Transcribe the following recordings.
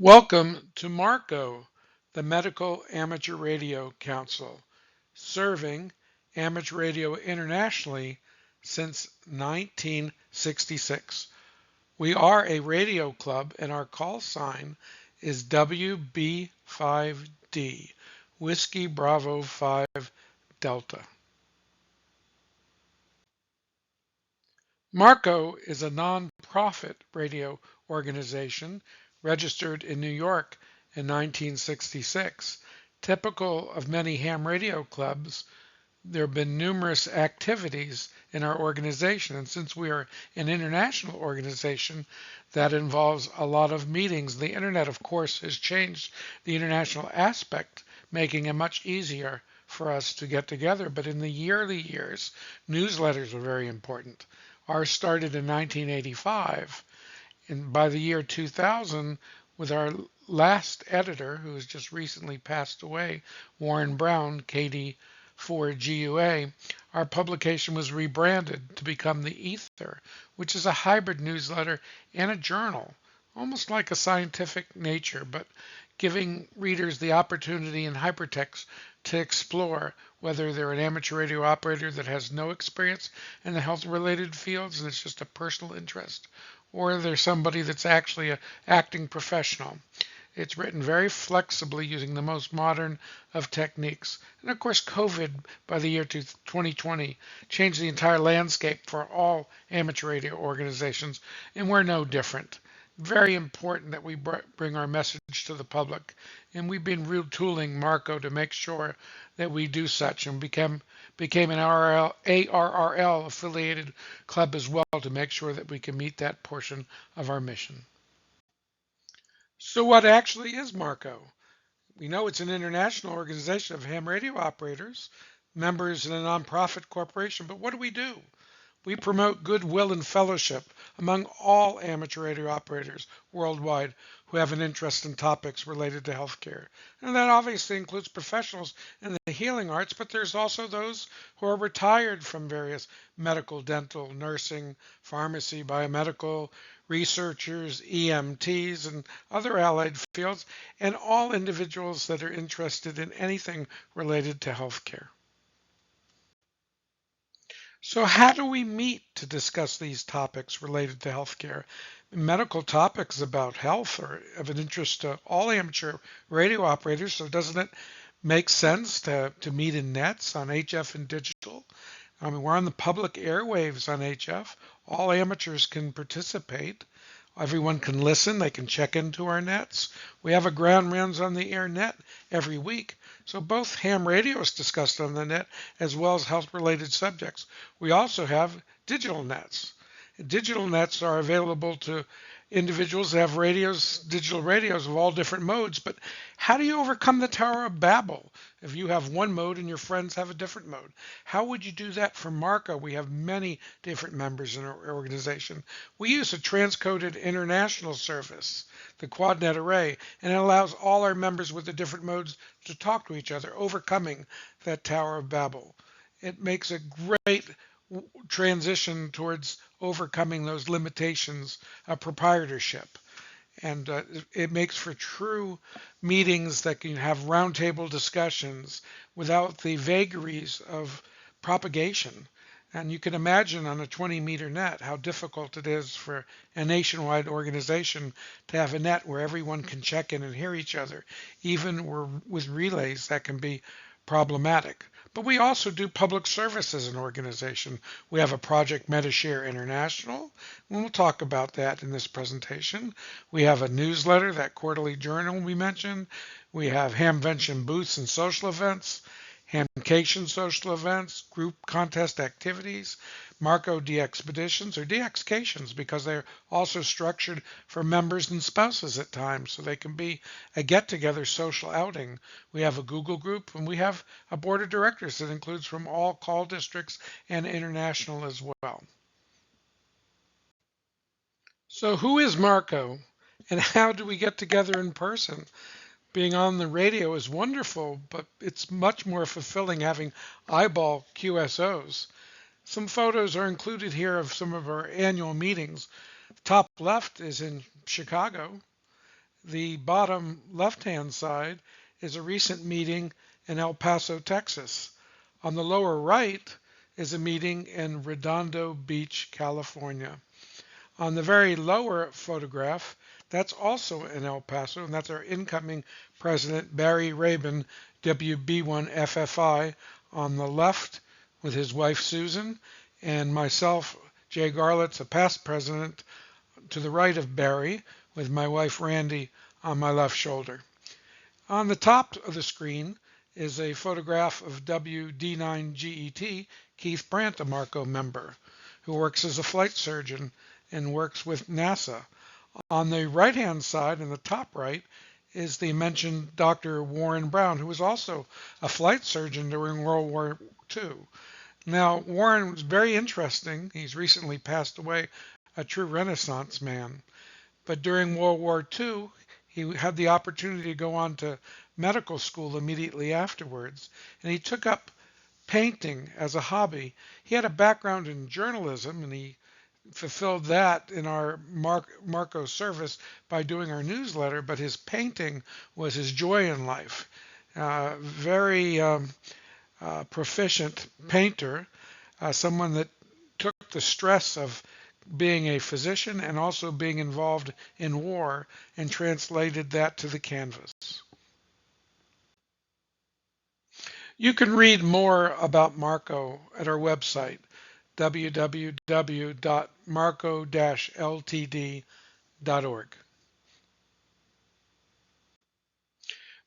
Welcome to MARCO, the Medical Amateur Radio Council, serving amateur radio internationally since 1966. We are a radio club and our call sign is WB5D, Whiskey Bravo 5 Delta. MARCO is a non-profit radio organization registered in New York in 1966. Typical of many ham radio clubs, there have been numerous activities in our organization. And since we are an international organization, that involves a lot of meetings. The internet, of course, has changed the international aspect, making it much easier for us to get together. But in the early years, newsletters were very important. Ours started in 1985, and by the year 2000, with our last editor, who has just recently passed away, Warren Brown, KD4GUA, our publication was rebranded to become the Ether, which is a hybrid newsletter and a journal, almost like a scientific nature, but giving readers the opportunity in hypertext to explore whether they're an amateur radio operator that has no experience in the health related fields and it's just a personal interest, or they're somebody that's actually an acting professional. It's written very flexibly using the most modern of techniques. And of course, COVID by the year 2020 changed the entire landscape for all amateur radio organizations, and we're no different. Very important that we bring our message to the public. And we've been retooling Marco to make sure that we do such and became an ARRL affiliated club as well to make sure that we can meet that portion of our mission. So what actually is Marco? We know it's an international organization of ham radio operators, members in a nonprofit corporation, but what do we do? We promote goodwill and fellowship among all amateur radio operators worldwide who have an interest in topics related to healthcare. And that obviously includes professionals in the healing arts, but there's also those who are retired from various medical, dental, nursing, pharmacy, biomedical, researchers, EMTs, and other allied fields, and all individuals that are interested in anything related to healthcare. So how do we meet to discuss these topics related to healthcare? Medical topics about health are of an interest to all amateur radio operators, so doesn't it make sense to meet in nets on HF and digital? I mean, we're on the public airwaves on HF. All amateurs can participate. Everyone can listen. They can check into our nets. We have a ground rounds on the air net every week. So both ham radio is discussed on the net as well as health related subjects. We also have digital nets. Digital nets are available to individuals that have radios, digital radios of all different modes. But how do you overcome the Tower of Babel if you have one mode and your friends have a different mode? How would you do that for Marco? We have many different members in our organization. We use a transcoded international service, the QuadNet array, and it allows all our members with the different modes to talk to each other, overcoming that Tower of Babel. It makes a great transition towards overcoming those limitations of proprietorship. And it makes for true meetings that can have roundtable discussions without the vagaries of propagation. And you can imagine on a 20-meter net how difficult it is for a nationwide organization to have a net where everyone can check in and hear each other. Even with relays, that can be problematic. But we also do public service as an organization. We have a project MediShare International, and we'll talk about that in this presentation. We have a newsletter, that quarterly journal we mentioned. We have Hamvention booths and social events, Hamcation social events, group contest activities, Marco DXpeditions or DXcations because they're also structured for members and spouses at times so they can be a get-together social outing. We have a Google group and we have a board of directors that includes from all call districts and international as well. So who is Marco and how do we get together in person? Being on the radio is wonderful, but it's much more fulfilling having eyeball QSOs. Some photos are included here of some of our annual meetings. Top left is in Chicago. The bottom left-hand side is a recent meeting in El Paso, Texas. On the lower right is a meeting in Redondo Beach, California. On the very lower photograph, that's also in El Paso, and that's our incoming president, Barry Rabin, WB1FFI, on the left with his wife, Susan, and myself, Jay Garlitz, a past president, to the right of Barry, with my wife, Randy, on my left shoulder. On the top of the screen is a photograph of WD9GET, Keith Brandt, a Marco member, who works as a flight surgeon and works with NASA. On the right-hand side, in the top right, is the mentioned Dr. Warren Brown, who was also a flight surgeon during World War II. Now, Warren was very interesting. He's recently passed away, a true Renaissance man. But during World War II, he had the opportunity to go on to medical school immediately afterwards, and he took up painting as a hobby. He had a background in journalism, and he fulfilled that in our Marco service by doing our newsletter, but his painting was his joy in life. Very proficient painter, someone that took the stress of being a physician and also being involved in war and translated that to the canvas. You can read more about Marco at our website, www.marco-ltd.org.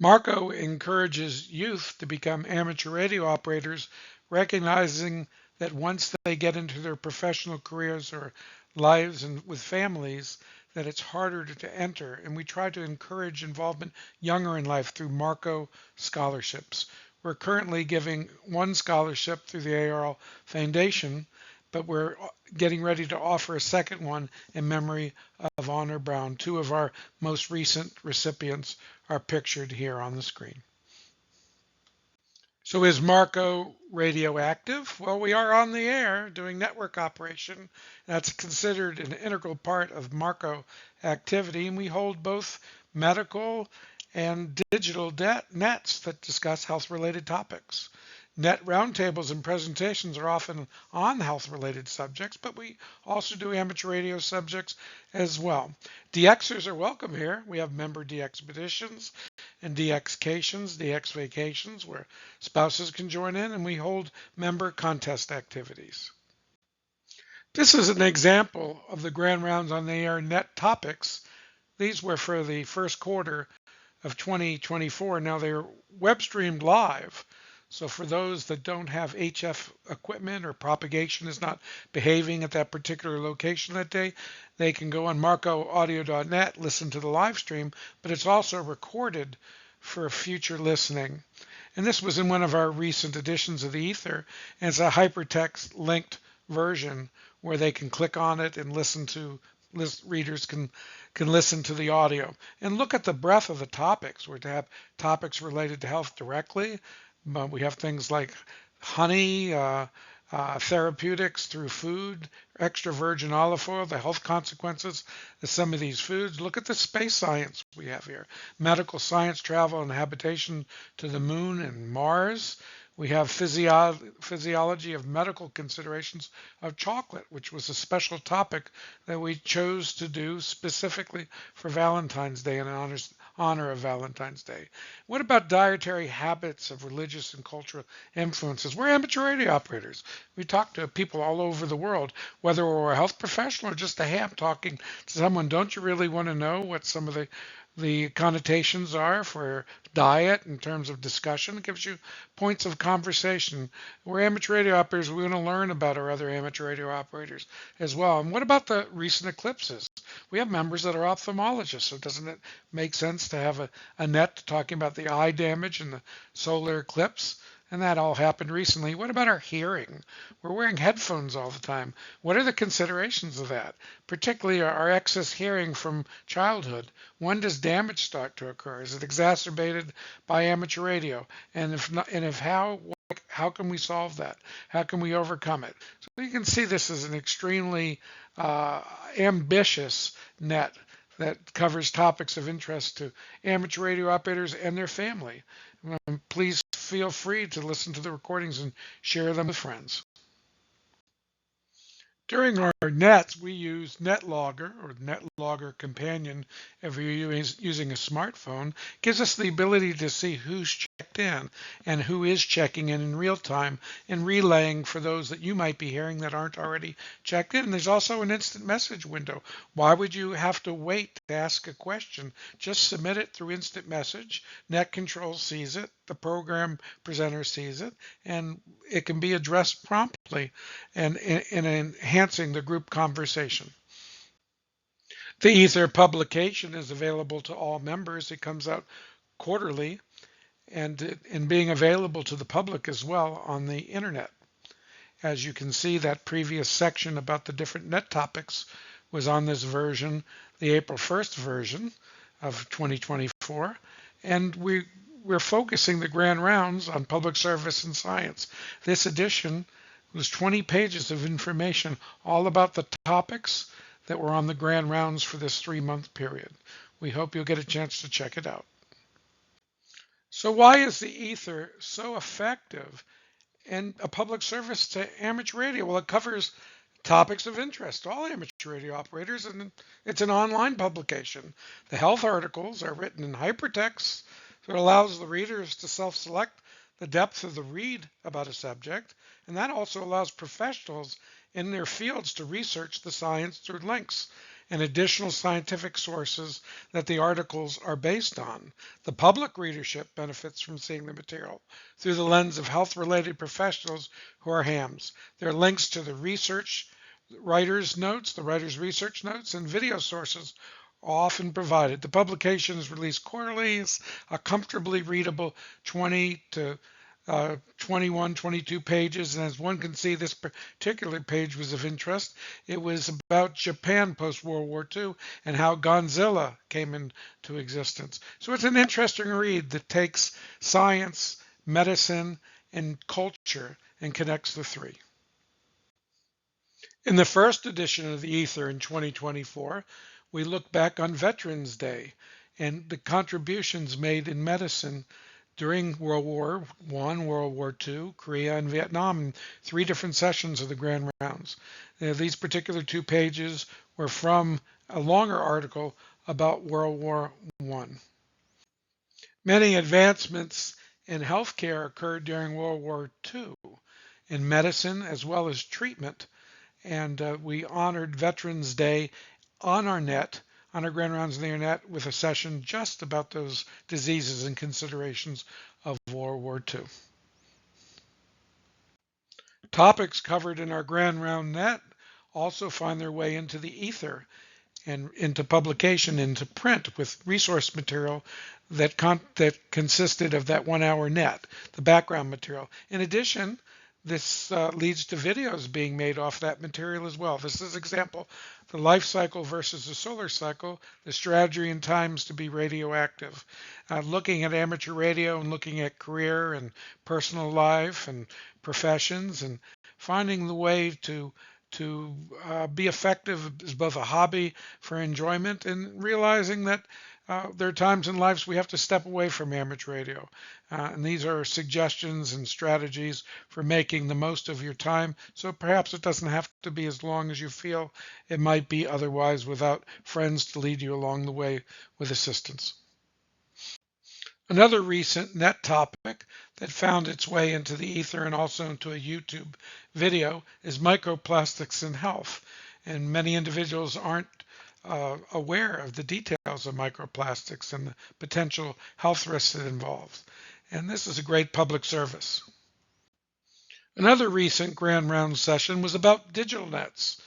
Marco encourages youth to become amateur radio operators, recognizing that once they get into their professional careers or lives and with families, that it's harder to enter. And we try to encourage involvement younger in life through Marco scholarships. We're currently giving one scholarship through the ARL Foundation, but we're getting ready to offer a second one in memory of Honor Brown. Two of our most recent recipients are pictured here on the screen. So is Marco radioactive? Well, we are on the air doing network operation. That's considered an integral part of Marco activity, and we hold both medical and digital nets that discuss health-related topics. Net roundtables and presentations are often on health-related subjects, but we also do amateur radio subjects as well. DXers are welcome here. We have member DXpeditions and DXcations, DX vacations, where spouses can join in, and we hold member contest activities. This is an example of the Grand Rounds on the Air net topics. These were for the first quarter of 2024. Now they're web streamed live. So for those that don't have HF equipment or propagation is not behaving at that particular location that day, they can go on marcoaudio.net, listen to the live stream, but it's also recorded for future listening. And this was in one of our recent editions of the Ether, and it's a hypertext linked version where they can click on it and listen to readers can listen to the audio. And look at the breadth of the topics. We're to have topics related to health directly. We have things like honey, therapeutics through food, extra virgin olive oil, the health consequences of some of these foods. Look at the space science we have here. Medical science, travel and habitation to the moon and Mars. We have physiology of medical considerations of chocolate, which was a special topic that we chose to do specifically for Valentine's Day in honor of Valentine's Day. What about dietary habits of religious and cultural influences? We're amateur radio operators. We talk to people all over the world, whether we're a health professional or just a ham talking to someone. Don't you really want to know what some of the connotations are for diet in terms of discussion? It gives you points of conversation. We're amateur radio operators. We want to learn about our other amateur radio operators as well. And what about the recent eclipses? We have members that are ophthalmologists, so doesn't it make sense to have a net talking about the eye damage and the solar eclipse? And that all happened recently. What about our hearing? We're wearing headphones all the time. What are the considerations of that? Particularly our excess hearing from childhood. When does damage start to occur? Is it exacerbated by amateur radio? And if not, and if how can we solve that? How can we overcome it? So you can see this is an extremely ambitious net that covers topics of interest to amateur radio operators and their family. Please feel free to listen to the recordings and share them with friends. During our nets, we use NetLogger or NetLogger Companion if you're using a smartphone. It gives us the ability to see who's checked in and who is checking in real time and relaying for those that you might be hearing that aren't already checked in. And there's also an instant message window. Why would you have to wait to ask a question? Just submit it through instant message. Net Control sees it, the program presenter sees it, and it can be addressed promptly and in enhancing the group conversation. The Ether publication is available to all members. It comes out quarterly and being available to the public as well on the internet. As you can see, that previous section about the different net topics was on this version, the April 1st version of 2024, and we're focusing the grand rounds on public service and science. This edition was 20 pages of information all about the topics that were on the grand rounds for this 3-month period. We hope you'll get a chance to check it out. So why is the Ether so effective and a public service to amateur radio? Well, it covers topics of interest to all amateur radio operators, and it's an online publication. The health articles are written in hypertext, so it allows the readers to self-select the depth of the read about a subject, and that also allows professionals in their fields to research the science through links and additional scientific sources that the articles are based on. The public readership benefits from seeing the material through the lens of health-related professionals who are hams. There are links to the research writer's notes, the writer's research notes, and video sources often provided. The publication is released quarterly. It's a comfortably readable 20 to 21, 22 pages, and as one can see, this particular page was of interest. It was about Japan post-World War II and how Godzilla came into existence. So it's an interesting read that takes science, medicine, and culture and connects the three. In the first edition of the Ether in 2024, we look back on Veterans Day and the contributions made in medicine during World War I, World War II, Korea, and Vietnam, in 3 different sessions of the Grand Rounds. These particular 2 pages were from a longer article about World War I. Many advancements in healthcare occurred during World War II in medicine as well as treatment, and we honored Veterans Day on our net, on our Grand Rounds on the Internet, with a session just about those diseases and considerations of World War II. Topics covered in our Grand Round net also find their way into the Ether and into publication, into print, with resource material that consisted of that 1-hour net, the background material. In addition, this leads to videos being made off that material as well. This is example, the life cycle versus the solar cycle, the strategy and times to be radioactive. Looking at amateur radio and looking at career and personal life and professions and finding the way to be effective as both a hobby for enjoyment and realizing that there are times in lives we have to step away from amateur radio. And these are suggestions and strategies for making the most of your time. So perhaps it doesn't have to be as long as you feel it might be otherwise without friends to lead you along the way with assistance. Another recent net topic that found its way into the Ether and also into a YouTube video is microplastics in health. And many individuals aren't aware of the details of microplastics and the potential health risks it involves. And this is a great public service. Another recent Grand Round session was about digital nets,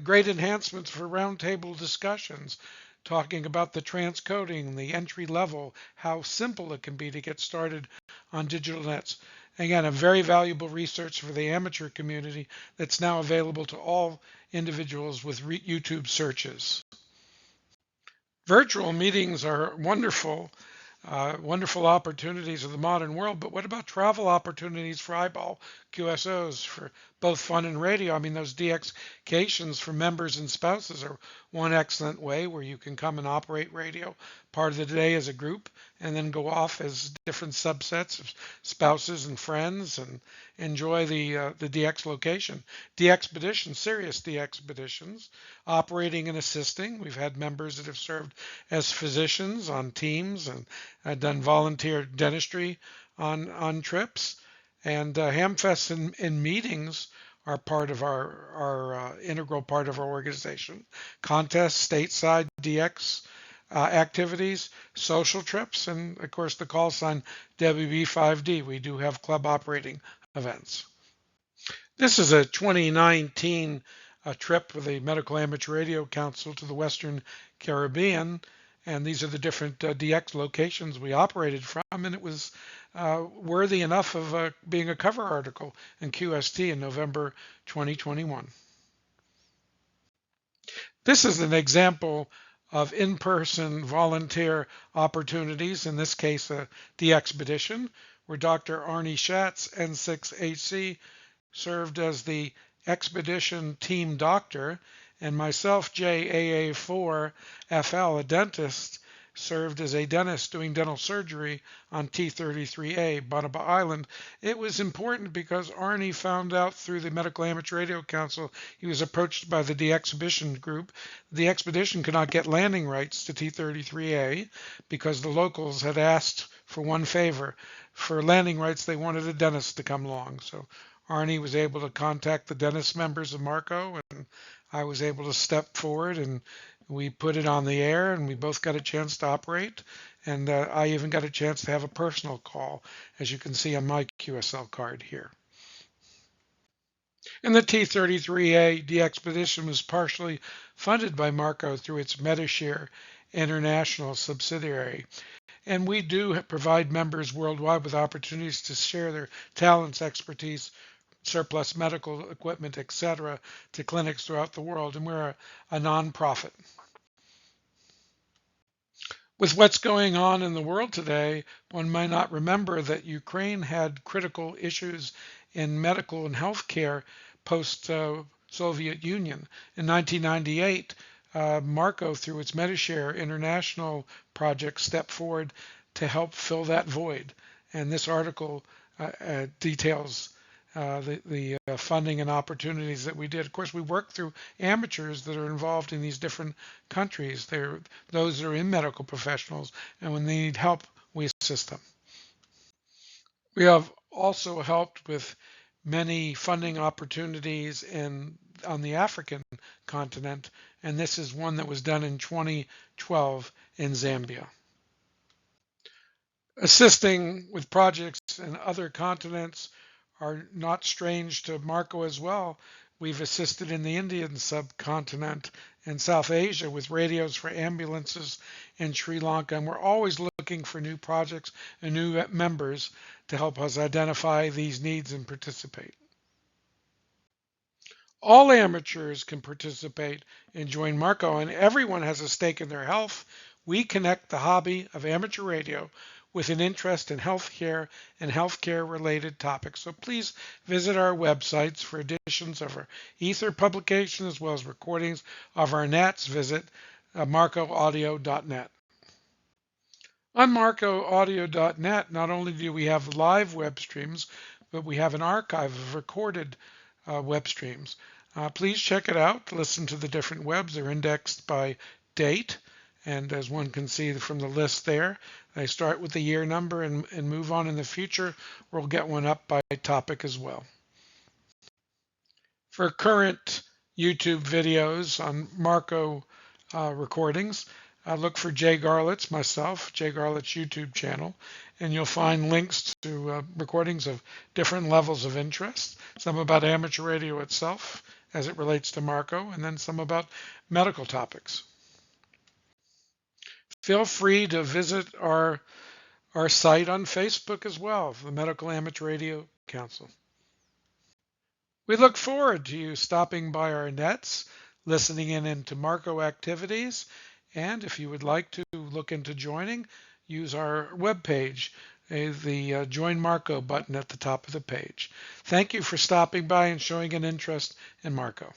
great enhancements for roundtable discussions, talking about the transcoding, the entry level, how simple it can be to get started on digital nets. Again, a very valuable research for the amateur community that's now available to all individuals with YouTube searches. Virtual meetings are wonderful Wonderful opportunities of the modern world, but what about travel opportunities for eyeball QSOs for both fun and radio? I mean, those DXcations for members and spouses are one excellent way where you can come and operate radio part of the day as a group and then go off as different subsets of spouses and friends and enjoy the DX location. DXpedition, serious DXpeditions, operating and assisting. We've had members that have served as physicians on teams and done volunteer dentistry on trips, and Hamfests and meetings are part of our integral part of our organization. Contests, stateside DX activities, social trips, and of course the call sign WB5D. We do have club operating events. This is a 2019 trip with the Medical Amateur Radio Council to the Western Caribbean. And these are the different DX locations we operated from, and it was worthy enough of being a cover article in QST in November 2021. This is an example of in-person volunteer opportunities, in this case a DXpedition, where Dr. Arnie Schatz, N6HC, served as the expedition team doctor, and myself, JAA4FL, a dentist, served as a dentist doing dental surgery on T33A, Banaba Island. It was important because Arnie found out through the Medical Amateur Radio Council he was approached by the DXpedition group. The expedition could not get landing rights to T33A because the locals had asked for one favor. For landing rights, they wanted a dentist to come along. So Arnie was able to contact the dentist members of Marco, and I was able to step forward, and we put it on the air, and we both got a chance to operate. And I even got a chance to have a personal call, as you can see on my QSL card here. And the T33A DXpedition was partially funded by Marco through its Medishare International subsidiary. And we do provide members worldwide with opportunities to share their talents, expertise, surplus medical equipment, etc., to clinics throughout the world, and we're a nonprofit. With what's going on in the world today, one might not remember that Ukraine had critical issues in medical and healthcare post-Soviet Union. In 1998, Marco, through its Medishare International project, stepped forward to help fill that void. And this article details the funding and opportunities that we did. Of course, we work through amateurs that are involved in these different countries. They're those that are in medical professionals, and when they need help, we assist them. We have also helped with many funding opportunities on the African continent, and this is one that was done in 2012 in Zambia. Assisting with projects in other continents are not strange to Marco as well. We've assisted in the Indian subcontinent and South Asia with radios for ambulances in Sri Lanka, and we're always looking for new projects and new members to help us identify these needs and participate. All amateurs can participate and join Marco, and everyone has a stake in their health. We connect the hobby of amateur radio with an interest in healthcare and healthcare-related topics. So please visit our websites for editions of our Ether publication as well as recordings of our Nats. Visit marcoaudio.net. On marcoaudio.net, not only do we have live web streams, but we have an archive of recorded web streams. Please check it out. Listen to the different webs. They're indexed by date. And as one can see from the list there, they start with the year number and move on in the future. We'll get one up by topic as well. For current YouTube videos on Marco recordings, look for Jay Garlitz, myself, Jay Garlitz YouTube channel, and you'll find links to recordings of different levels of interest, some about amateur radio itself as it relates to Marco, and then some about medical topics. Feel free to visit our site on Facebook as well, the Medical Amateur Radio Council. We look forward to you stopping by our nets, listening in into Marco activities, and if you would like to look into joining, use our webpage, the Join Marco button at the top of the page. Thank you for stopping by and showing an interest in Marco.